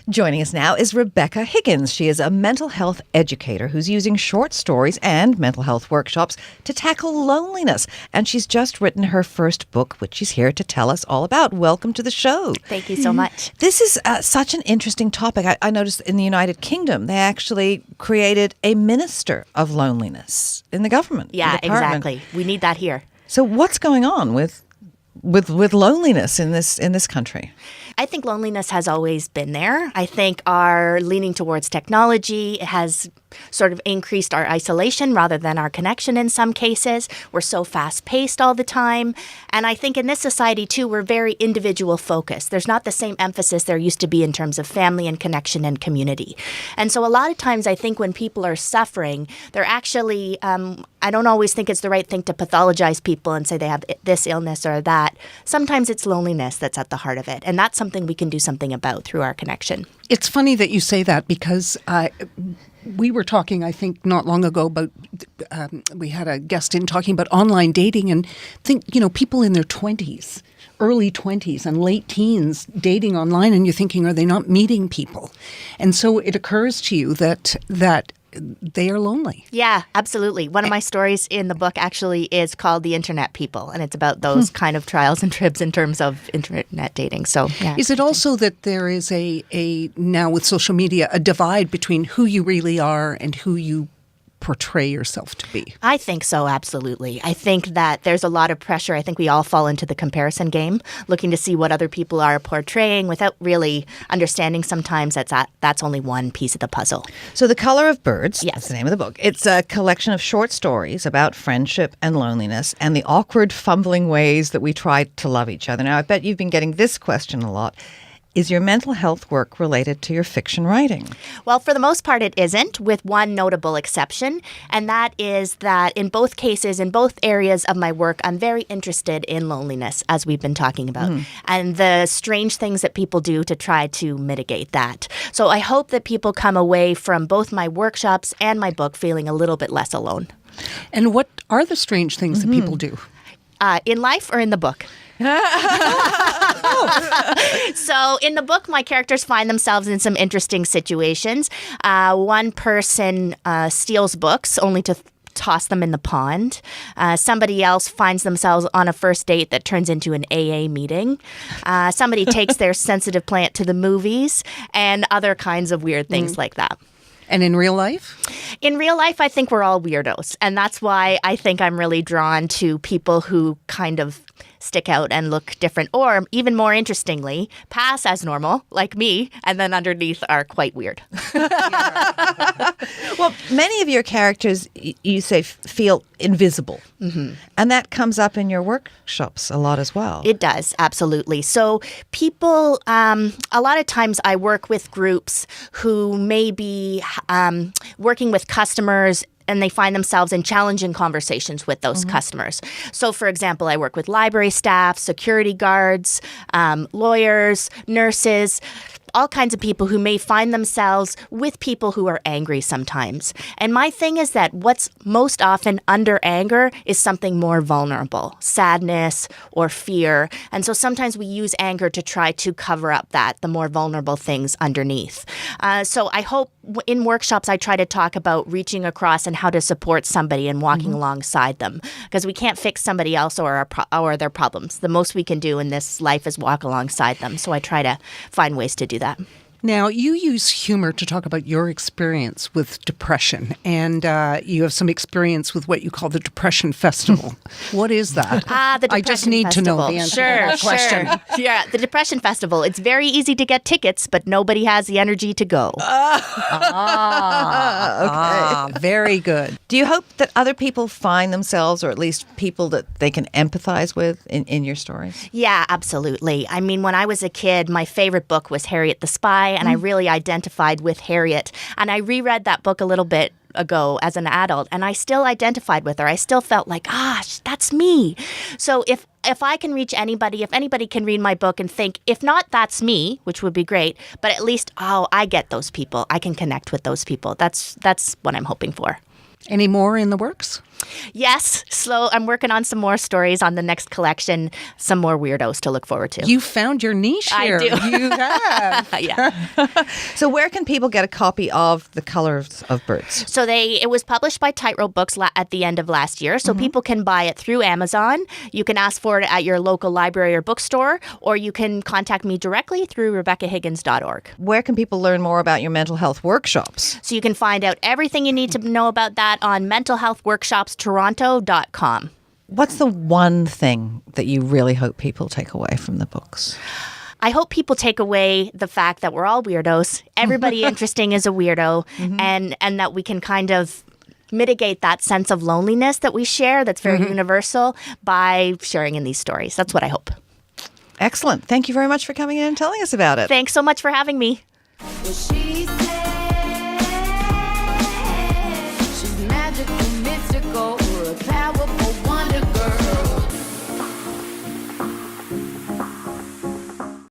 Joining us now is Rebecca Higgins. She is a mental health educator who's using short stories and mental health workshops to tackle loneliness. And she's just written her first book, which she's here to tell us all about. Welcome to the show. Thank you so much. This is such an interesting topic. I noticed in the United Kingdom, they actually created a minister of loneliness in the government. Yeah, exactly. We need that here. So what's going on with loneliness in this country? I think loneliness has always been there. I think our leaning towards technology has sort of increased our isolation rather than our connection in some cases. We're so fast-paced all the time. And I think in this society, too, we're very individual-focused. There's not the same emphasis there used to be in terms of family and connection and community. And so a lot of times I think when people are suffering, they're actually, I don't always think it's the right thing to pathologize people and say they have this illness or that. Sometimes it's loneliness that's at the heart of it. And that's something we can do something about through our connection. It's funny that you say that because we were talking, I think, not long ago about, we had a guest in talking about online dating and people in their 20s, early 20s and late teens dating online, and you're thinking, are they not meeting people? And so it occurs to you that they are lonely. Yeah, absolutely. One of my stories in the book actually is called The Internet People, and it's about those kind of trials and tribs in terms of internet dating. So, yeah. Is it also that there is a now with social media, a divide between who you really are and who you portray yourself to be? I think so, absolutely. I think that there's a lot of pressure. I think we all fall into the comparison game, looking to see what other people are portraying without really understanding sometimes that's only one piece of the puzzle. So The Color of Birds, yes, that's the name of the book. It's a collection of short stories about friendship and loneliness and the awkward, fumbling ways that we try to love each other. Now, I bet you've been getting this question a lot. Is your mental health work related to your fiction writing? Well, for the most part, it isn't, with one notable exception, and that is that in both cases, in both areas of my work, I'm very interested in loneliness, as we've been talking about, and the strange things that people do to try to mitigate that. So I hope that people come away from both my workshops and my book feeling a little bit less alone. And what are the strange things that people do? In life or in the book? So in the book, my characters find themselves in some interesting situations. One person steals books only to toss them in the pond. Somebody else finds themselves on a first date that turns into an AA meeting. Somebody takes their sensitive plant to the movies, and other kinds of weird things like that. And in real life? In real life, I think we're all weirdos. And that's why I think I'm really drawn to people who kind of stick out and look different, or even more interestingly, pass as normal, like me, and then underneath are quite weird. Well, many of your characters, you say, feel invisible. And that comes up in your workshops a lot as well. It does, absolutely. So people, a lot of times I work with groups who may be working with customers, and they find themselves in challenging conversations with those customers. So, for example, I work with library staff, security guards, lawyers, nurses, all kinds of people who may find themselves with people who are angry sometimes. And my thing is that what's most often under anger is something more vulnerable, sadness or fear. And so sometimes we use anger to try to cover up the more vulnerable things underneath. So I hope in workshops I try to talk about reaching across and how to support somebody and walking alongside them, because we can't fix somebody else or their problems. The most we can do in this life is walk alongside them. So I try to find ways to do that. Now, you use humor to talk about your experience with depression, and you have some experience with what you call the Depression Festival. What is that? The Depression I just need Festival. to know the answer to that question. Sure. Yeah, the Depression Festival. It's very easy to get tickets, but nobody has the energy to go. Okay. Very good. Do you hope that other people find themselves, or at least people that they can empathize with in your stories? Yeah, absolutely. I mean, when I was a kid, my favorite book was Harriet the Spy, and I really identified with Harriet. And I reread that book a little bit ago as an adult, and I still identified with her. I still felt like, gosh, that's me. So if I can reach anybody, if anybody can read my book and think, if not, that's me, which would be great, but at least, I get those people. I can connect with those people. That's what I'm hoping for. Any more in the works? Yes, I'm working on some more stories on the next collection, some more weirdos to look forward to. You found your niche here. I do. You have. Yeah. So where can people get a copy of The Colors of Birds? So it was published by Tightrope Books at the end of last year. So people can buy it through Amazon. You can ask for it at your local library or bookstore, or you can contact me directly through RebeccaHiggins.org. Where can people learn more about your mental health workshops? So you can find out everything you need to know about that on mentalhealthworkshopstoronto.com. What's the one thing that you really hope people take away from the books? I hope people take away the fact that we're all weirdos. Everybody interesting is a weirdo, and that we can kind of mitigate that sense of loneliness that we share that's very universal by sharing in these stories. That's what I hope. Excellent. Thank you very much for coming in and telling us about it. Thanks so much for having me. Well, she